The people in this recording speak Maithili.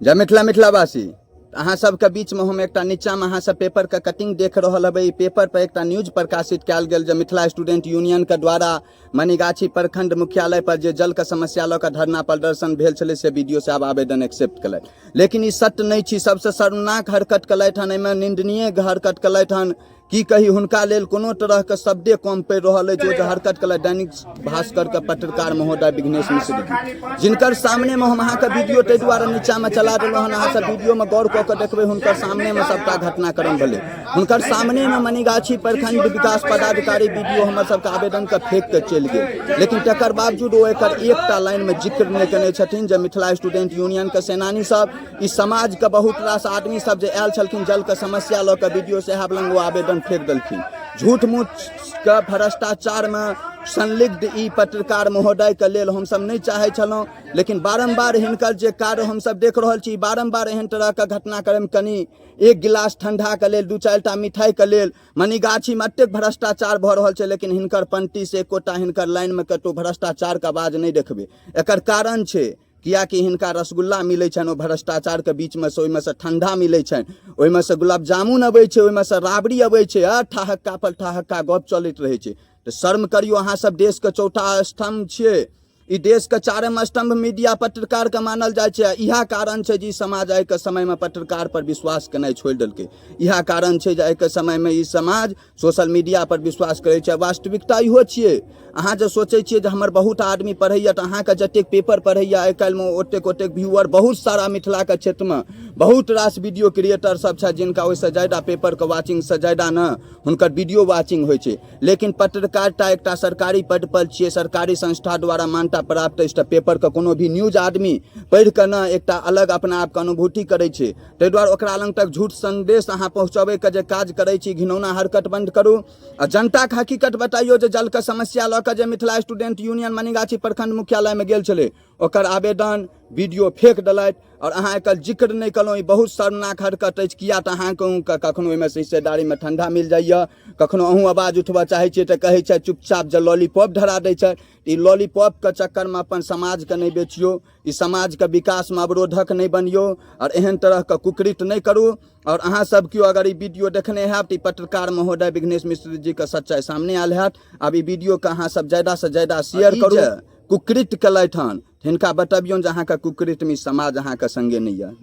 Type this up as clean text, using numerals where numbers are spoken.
जय मिथिला मिथिलावासी अहाँ सबके बीच में हम एक नीचा में अहाँ सब पेपर का कटिंग देख रहा है। पेपर पर एक न्यूज प्रकाशित कल गेल जे मिथिला स्टूडेंट यूनियन के द्वारा मनीगाछी प्रखंड मुख्यालय पर जे जल के समस्या लऽ धरना प्रदर्शन भेल छलै से वीडियो से आब आवेदन एक्सेप्ट कल, लेकिन ई सत्य नहीं छी। सबसे शर्मनाक हरकत कलथि हन, एहिमे निंदनीय हरकत कलथि हन। की कही हुनका लेल कोनो तरह के शब्दे कम पड़ रहा है। जो हरकत कल दैनिक भास्कर के पत्रकार महोदय विघ्नेश मिश्र जी, जिनकर सामने में हम अहाँ के वीडियो तै द्वारा नीचा में चला देलहुँ हन। अहाँ सब वीडियो में गौर कऽ के देखबै, हुनकर सामने में सबटा घटनाक्रम भेलै। हुनकर सामने में मनीगाछी प्रखंड विकास पदाधिकारी वीडियो हमर सबके आवेदन के फेंक के चलि गेल, लेकिन तकर बावजूद ओ एकर एकटा लाइन में जिक्र नहीं केने छथिन जे मिथिला स्टूडेंट यूनियन के सेनानी सब, इस समाज के बहुत रास आदमी सब जे आयल छलखिन जल के समस्या लऽ के वीडियो साहब लंग वो आवेदन फेंक देलखिन। झूठ मूठ के भ्रष्टाचार में संलिग्ध ई पत्रकार महोदय के लेल हम सब नहीं चाहे छलहुँ, लेकिन बारंबार हिनकर जे कार्य हम सब देख रहल छी, बारंबार एहन तरह के घटनाक्रम, कनी एक गिलास ठंडा के लेल, दू चारिटा मिठाई के लेल मनीगाछी में एतेक भ्रष्टाचार भऽ रहल छै, लेकिन हिनकर पंक्ति से एकोटा हिनकर लाइन में कतौ भ्रष्टाचार के आवाज नहीं देखबै। एकर कारण छै कियाकि हिनका रसगुल्ला मिले छन, भ्रष्टाचार के बीच में से ओहिमे से ठंडा मिले छन, ओहिमे से गुलाब जामुन अबै छै, ओहिमे से राबड़ी अबै छै, ठहक्का पर ठहक्का गप चलैत रहै छै। तो शर्म करियो, अहाँ सब देश के चौथा स्तंभ छियै। ई देश के चारम स्तंभ मीडिया पत्रकार के मानल जाय छै। इहा कारण छै जे समाज आइ के समय में पत्रकार पर विश्वास केनाइ छोड़ि देलकै। इहा कारण छै जे आइ के समय में ई समाज सोशल मीडिया पर विश्वास करे छै। वास्तविकता इहो छियै। अहाँ जे सोचे छियै जे हमर बहुत आदमी पढ़ैया, तो अहाँ के जतेक पेपर पढ़ैया आइ काल्हि में ओतेक व्यूअर बहुत सारा मिथिला के क्षेत्र में बहुत रास वीडियो क्रिएटर सब छै, जिनका ओहिसँ ज्यादा पेपर के वाचिंग से ज्यादा न हुनकर वीडियो वाचिंग होइ छै। लेकिन पत्रकारिता एकटा सरकारी पद पर छियै, सरकारी संस्था द्वारा मान्यता प्राप्त अछि। पेपर के कोनो भी न्यूज आदमी पढ़ि के न एकटा अलग अपना आप के अनुभूति करे छै। ताहि दुआरे ओकरा लंग तक झूठ संदेश अहाँ पहुँचाबै के जे काज करे छी, घिनौना हरकत बंद करू आ जनता के हकीकत बताइयो। जे जल के समस्या लऽ के जे मिथिला स्टूडेंट यूनियन मनीगाछी प्रखंड मुख्यालय में गेल छलै, ओकर आवेदन वीडियो फेंक देलथि और अहाँ एकर जिक्र नहीं कलहुँ। ई बहुत शर्मनाक हरकत अछि। किया तऽ अहाँ कखनो ओहिमे से हिस्सेदारी में ठंडा मिल जाइए, कखनो अहूँ आवाज उठबऽ चाहै छियै तऽ कहै छै चुपचाप जे लॉलीपॉप धरा दै छै। ई लॉलीपॉप के चक्कर में अपन समाज के नहीं बेचियो, ई समाज के विकास में अवरोधक नहीं बनियो और एहन तरह के कुकृत नहीं करू। और अहाँ सब क्यों अगर ई वीडियो देखने हैब तो पत्रकार महोदय विघ्नेश मिश्र जी के सच्चाई सामने आयल हैत। अब ई वीडियो के अहाँ सब ज्यादा से ज्यादा शेयर करू। कुकृत कलथि हन, हिनका बतबियौन जे अहाँ के कुकृत में समाज अहाँ के संगे नहीं है।